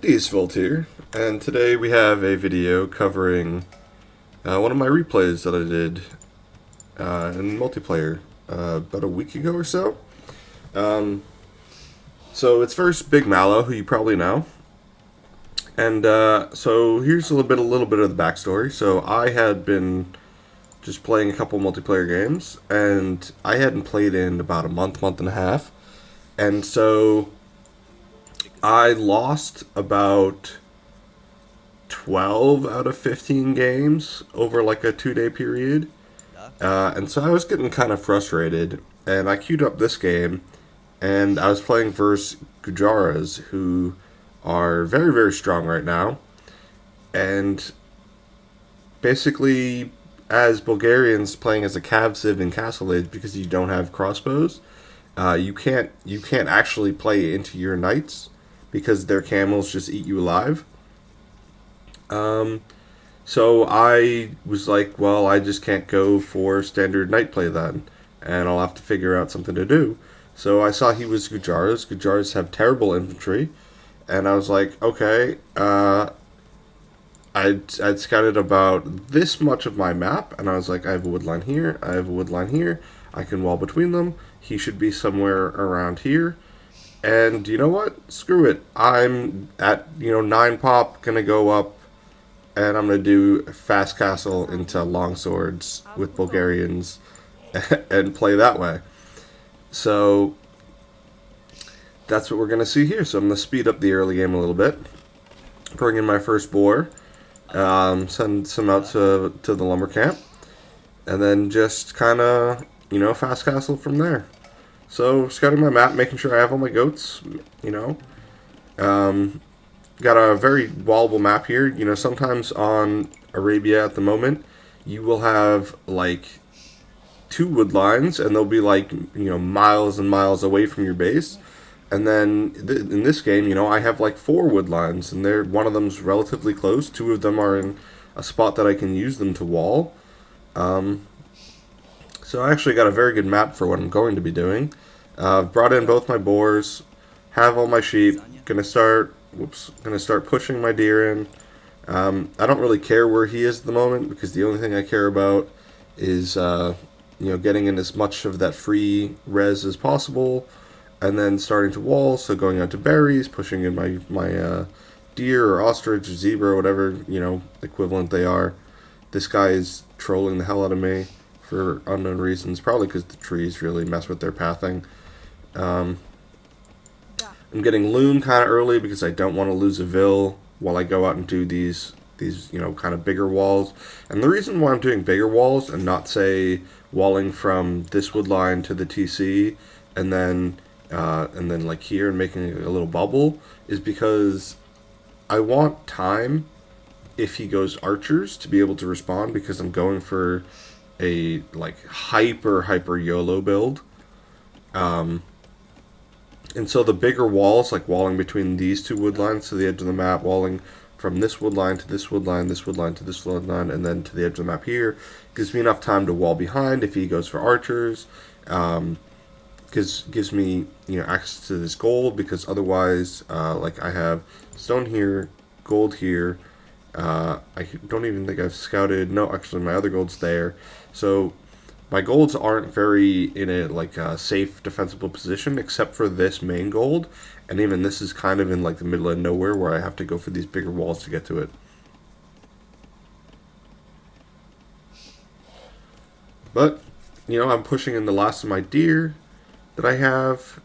Diesveld here, and today we have a video covering one of my replays that I did in multiplayer about a week ago or so. So it's first Big Maloe, who you probably know, and so here's a little bit of the backstory. So I had been just playing a couple multiplayer games, and I hadn't played in about a month and a half, and so I lost about 12 out of 15 games over like a 2 day period. And so I was getting kind of frustrated. And I queued up this game and I was playing versus Gujaras, who are very, very strong right now. And basically, as Bulgarians playing as a Cav Civ in Castle Age, because you don't have crossbows, you can't actually play into your knights because their camels just eat you alive. Um, so I was like, well, I just can't go for standard knight play then, and I'll have to figure out something to do. So I saw he was Gujaras. Gujaras have terrible infantry, and I was like, okay. I'd scouted about this much of my map, and I was like, I have a wood line here, I have a wood line here, I can wall between them. He should be somewhere around here. And you know what? Screw it. I'm at 9 pop, gonna go up, and I'm gonna do fast castle into longswords with Bulgarians, and play that way. So that's what we're gonna see here. So I'm gonna speed up the early game a little bit, bring in my first boar, send some out to the lumber camp, and then just kind of fast castle from there. So scouting my map, making sure I have all my goats. You know, um, got a very wallable map here. Sometimes on Arabia at the moment, you will have like two wood lines, and they'll be like miles and miles away from your base. And then in this game, I have like four wood lines, and one of them's relatively close. Two of them are in a spot that I can use them to wall. Um, so I actually got a very good map for what I'm going to be doing. I've brought in both my boars, have all my sheep. Gonna start pushing my deer in. I don't really care where he is at the moment because the only thing I care about is getting in as much of that free res as possible, and then starting to wall. So going out to berries, pushing in my deer or ostrich or zebra or whatever equivalent they are. This guy is trolling the hell out of me for unknown reasons, probably because the trees really mess with their pathing. Um, I'm getting loom kind of early because I don't want to lose a vill while I go out and do these kind of bigger walls. And the reason why I'm doing bigger walls and not say walling from this wood line to the TC and then like here and making a little bubble is because I want time if he goes archers to be able to respond, because I'm going for a like hyper YOLO build. Um, and so the bigger walls, like walling between these two wood lines to the edge of the map, walling from this wood line to this wood line, this wood line to this wood line, and then to the edge of the map here, gives me enough time to wall behind if he goes for archers. Gives me access to this gold, because otherwise, like I have stone here, gold here. I don't even think I've scouted. No, actually, my other gold's there. So my golds aren't very in a like a safe defensible position, except for this main gold, and even this is kind of in like the middle of nowhere where I have to go for these bigger walls to get to it. But I'm pushing in the last of my deer that I have.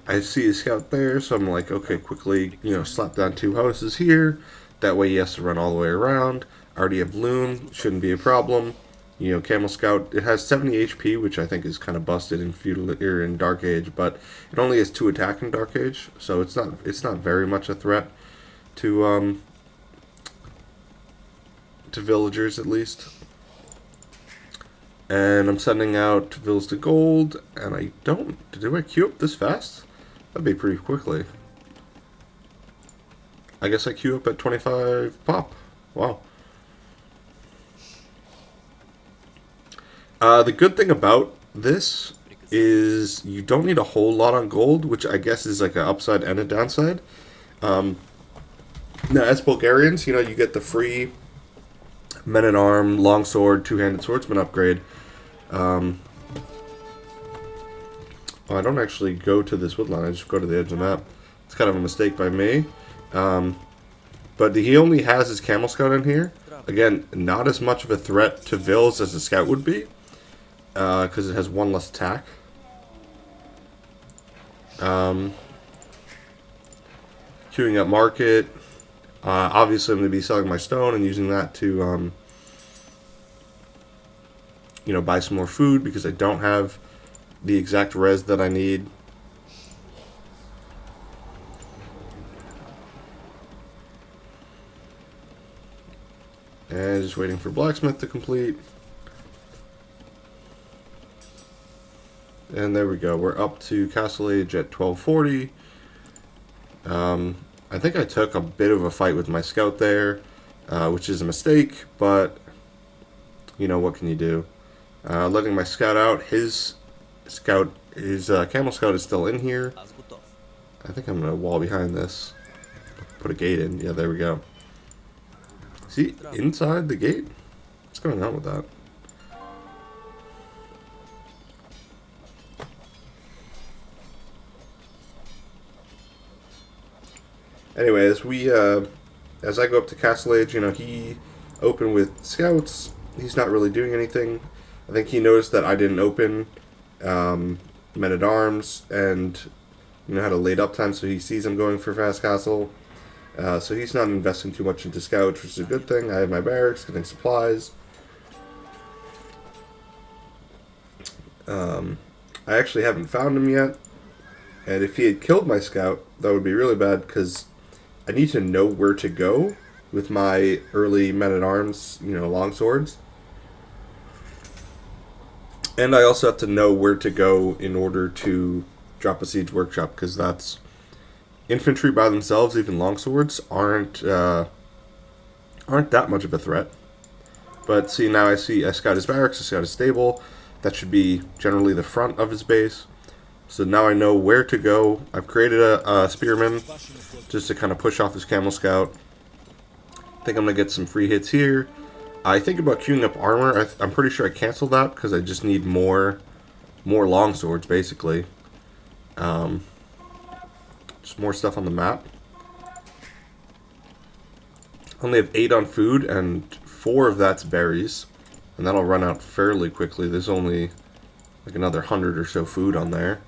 I see a scout there, so I'm like, okay, quickly, slap down two houses here. That way he has to run all the way around. I already have loom, shouldn't be a problem. Camel Scout, it has 70 HP, which I think is kind of busted in feudal or in Dark Age, but it only has 2 attack in Dark Age, so it's not very much a threat to villagers at least. And I'm sending out vills to gold, and do I queue up this fast? That'd be pretty quickly. I guess I queue up at 25 pop. Wow. The good thing about this is you don't need a whole lot on gold, which I guess is like an upside and a downside. Um, Now, as Bulgarians, you know, you get the free men-at-arm, longsword, two-handed swordsman upgrade. Um, I don't actually go to this woodline, I just go to the edge of the map. It's kind of a mistake by me. But he only has his camel scout in here. Again, not as much of a threat to Vils as a scout would be, because it has one less attack. Queuing up market. Obviously, I'm going to be selling my stone and using that to, you know, buy some more food because I don't have the exact res that I need. And just waiting for blacksmith to complete. And there we go. We're up to Castle Age at 1240. I think I took a bit of a fight with my scout there, which is a mistake, but you know, what can you do? Letting my scout out. His camel scout is still in here. I think I'm gonna wall behind this. Put a gate in. Yeah, there we go. Is he inside the gate? What's going on with that? Anyway, as I go up to Castle Age, you know, he opened with scouts. He's not really doing anything. I think he noticed that I didn't open men-at-arms and, you know, had a late uptime, so he sees I'm going for fast castle. So he's not investing too much into scouts, which is a good thing. I have my barracks, getting supplies. I actually haven't found him yet. And if he had killed my scout, that would be really bad, because I need to know where to go with my early men-at-arms, you know, longswords. And I also have to know where to go in order to drop a siege workshop, because that's... Infantry by themselves, even longswords, aren't that much of a threat. But see, now I scout his barracks, I scout his stable. That should be generally the front of his base. So now I know where to go. I've created a spearman just to kind of push off his camel scout. I think I'm going to get some free hits here. I think about queuing up armor. I'm pretty sure I canceled that because I just need more longswords, basically. Just more stuff on the map. Only have 8 on food, and 4 of that's berries. And that'll run out fairly quickly. There's only like another 100 or so food on there.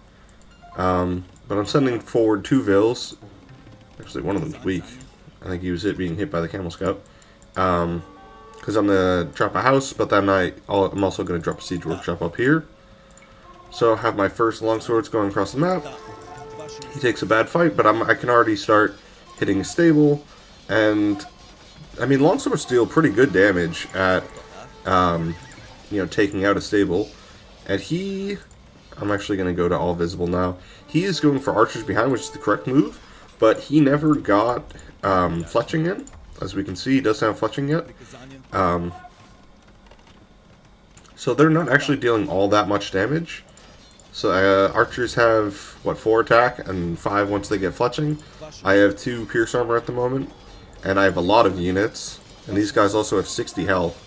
But I'm sending forward 2 Vils. Actually, one of them's weak. I think he was being hit by the camel scout. Because I'm going to drop a house, but then I'm also going to drop a siege workshop up here. So I have my first longswords going across the map. He takes a bad fight, but I can already start hitting his stable. And, I mean, longswords deal pretty good damage at, you know, taking out a stable. And I'm actually going to go to all visible now. He is going for archers behind, which is the correct move. But he never got fletching in. As we can see, he doesn't have fletching yet. So they're not actually dealing all that much damage. So archers have, what, 4 attack and 5 once they get fletching. I have 2 pierce armor at the moment. And I have a lot of units. And these guys also have 60 health.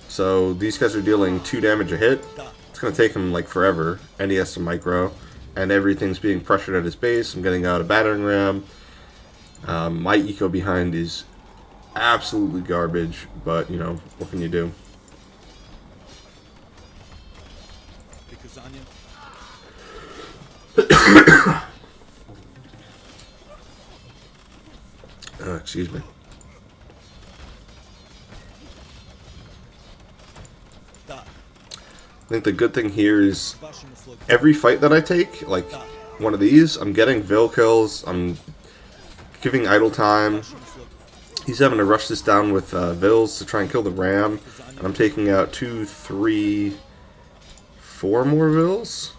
So these guys are dealing 2 damage a hit. It's going to take him like forever. And he has some micro. And everything's being pressured at his base. I'm getting out a battering ram. My eco behind is absolutely garbage. But, you know, what can you do? Excuse me. I think the good thing here is every fight that I take, like one of these, I'm getting Vil kills, I'm giving idle time. He's having to rush this down with Vils to try and kill the ram, and I'm taking out 2, 3, 4 more Vils.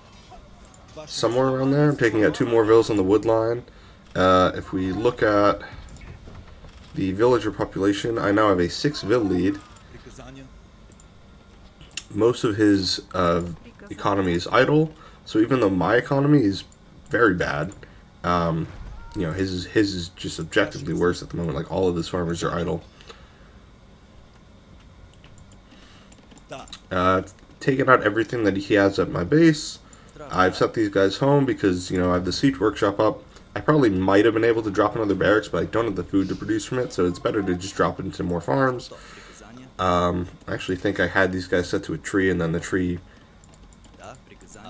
Somewhere around there. I'm taking out 2 more Vils on the wood line. If we look at the villager population, I now have a 6 Vil lead. Most of his economy is idle, so even though my economy is very bad, you his is just objectively worse at the moment. Like, all of his farmers are idle. Taken out everything that he has at my base. I've set these guys home because, I have the siege workshop up. I probably might have been able to drop another barracks, but I don't have the food to produce from it, so it's better to just drop it into more farms. I actually think I had these guys set to a tree, and then the tree,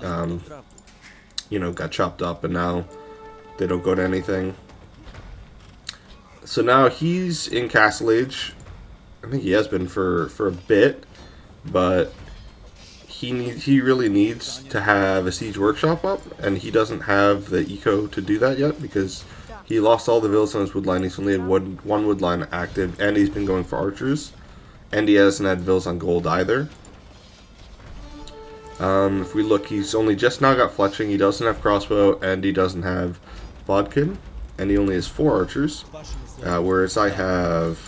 got chopped up, and now they don't go to anything. So now he's in Castle Age. I think he has been for a bit, but he really needs to have a siege workshop up, and he doesn't have the eco to do that yet because he lost all the villas on his wood line. He's only had one wood line active, and he's been going for archers, and he hasn't had villas on gold either. If we look, he's only just now got fletching. He doesn't have crossbow, and he doesn't have bodkin, and he only has 4 archers, whereas I have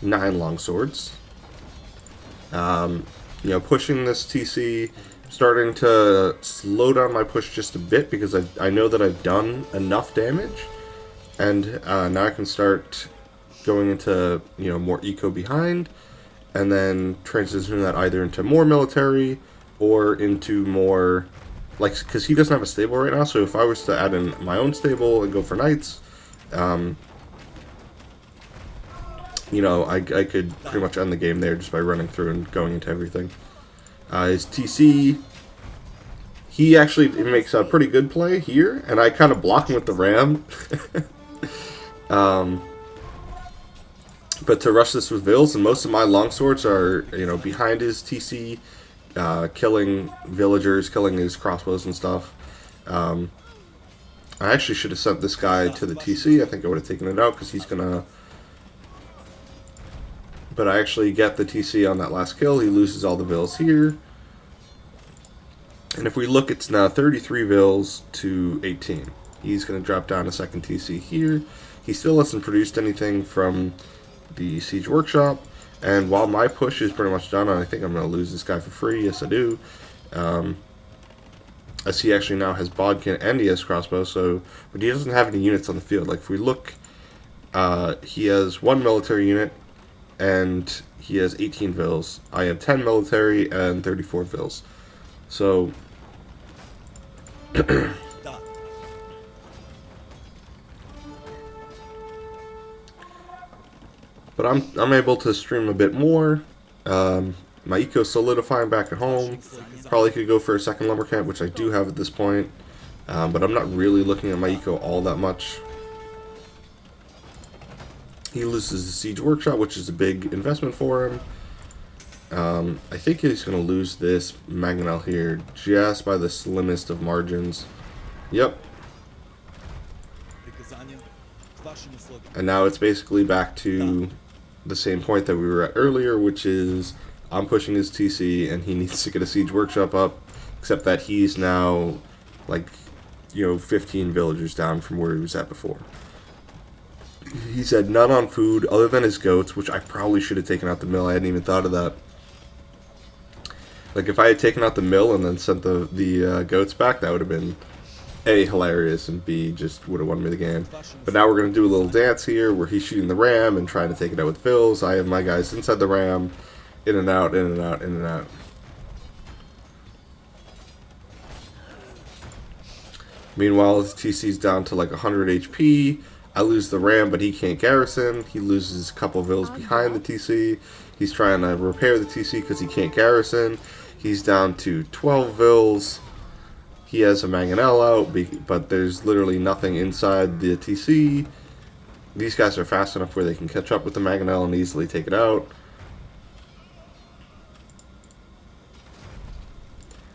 9 longswords. Pushing this TC, starting to slow down my push just a bit because I know that I've done enough damage, and now I can start going into more eco behind, and then transitioning that either into more military or into more, like, because he doesn't have a stable right now. So if I was to add in my own stable and go for knights, I could pretty much end the game there just by running through and going into everything. His TC, he actually makes a pretty good play here, and I kind of block him with the ram. But to rush this with vills, and most of my longswords are, behind his TC, killing villagers, killing his crossbows and stuff. I actually should have sent this guy to the TC. I think I would have taken it out because he's gonna... But I actually get the TC on that last kill. He loses all the vills here. And if we look, it's now 33 vills to 18. He's going to drop down a second TC here. He still hasn't produced anything from the siege workshop. And while my push is pretty much done, and I think I'm going to lose this guy for free. Yes, I do. As he actually now has bodkin and he has crossbow. But he doesn't have any units on the field. Like, if we look, he has 1 military unit, and he has 18 vills. I have 10 military and 34 vills. So but I'm able to stream a bit more. My eco's solidifying back at home. Probably could go for a second lumber camp, which I do have at this point. But I'm not really looking at my eco all that much. He loses the siege workshop, which is a big investment for him. I think he's going to lose this mangonel here just by the slimmest of margins. Yep. And now it's basically back to the same point that we were at earlier, which is I'm pushing his TC and he needs to get a siege workshop up, except that he's now like 15 villagers down from where he was at before. He said none on food other than his goats, which I probably should have taken out the mill. I hadn't even thought of that. Like, if I had taken out the mill and then sent the goats back, that would have been A, hilarious, and B, just would have won me the game. But now we're going to do a little dance here where he's shooting the ram and trying to take it out with fills. I have my guys inside the ram, in and out, in and out, in and out. Meanwhile, his TC's down to like 100 HP. I lose the ram, but he can't garrison. He loses a couple vills behind the TC. He's trying to repair the TC because he can't garrison. He's down to 12 vills. He has a mangonel out, but there's literally nothing inside the TC. These guys are fast enough where they can catch up with the mangonel and easily take it out.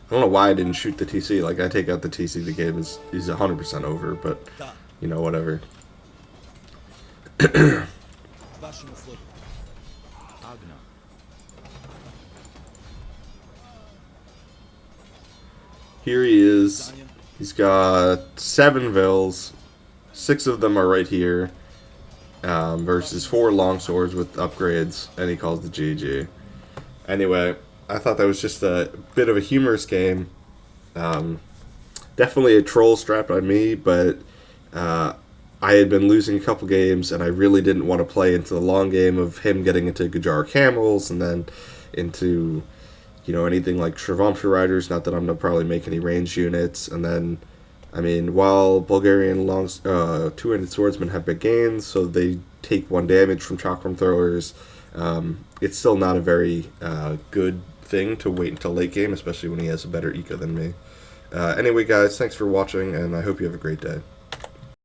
I don't know why I didn't shoot the TC. Like, I take out the TC, the game is 100% over, but, whatever. Here he is. He's got 7 vills. 6 of them are right here. Versus 4 longswords with upgrades. And he calls the GG. Anyway, I thought that was just a bit of a humorous game. Definitely a troll strap on me, but I had been losing a couple games, and I really didn't want to play into the long game of him getting into Gujara camels and then into, anything like Shrivamsha riders. Not that I'm going to probably make any ranged units. And then, I mean, while Bulgarian two-handed swordsmen have big gains, so they take 1 damage from chakram throwers, it's still not a very good thing to wait until late game, especially when he has a better eco than me. Anyway, guys, thanks for watching, and I hope you have a great day.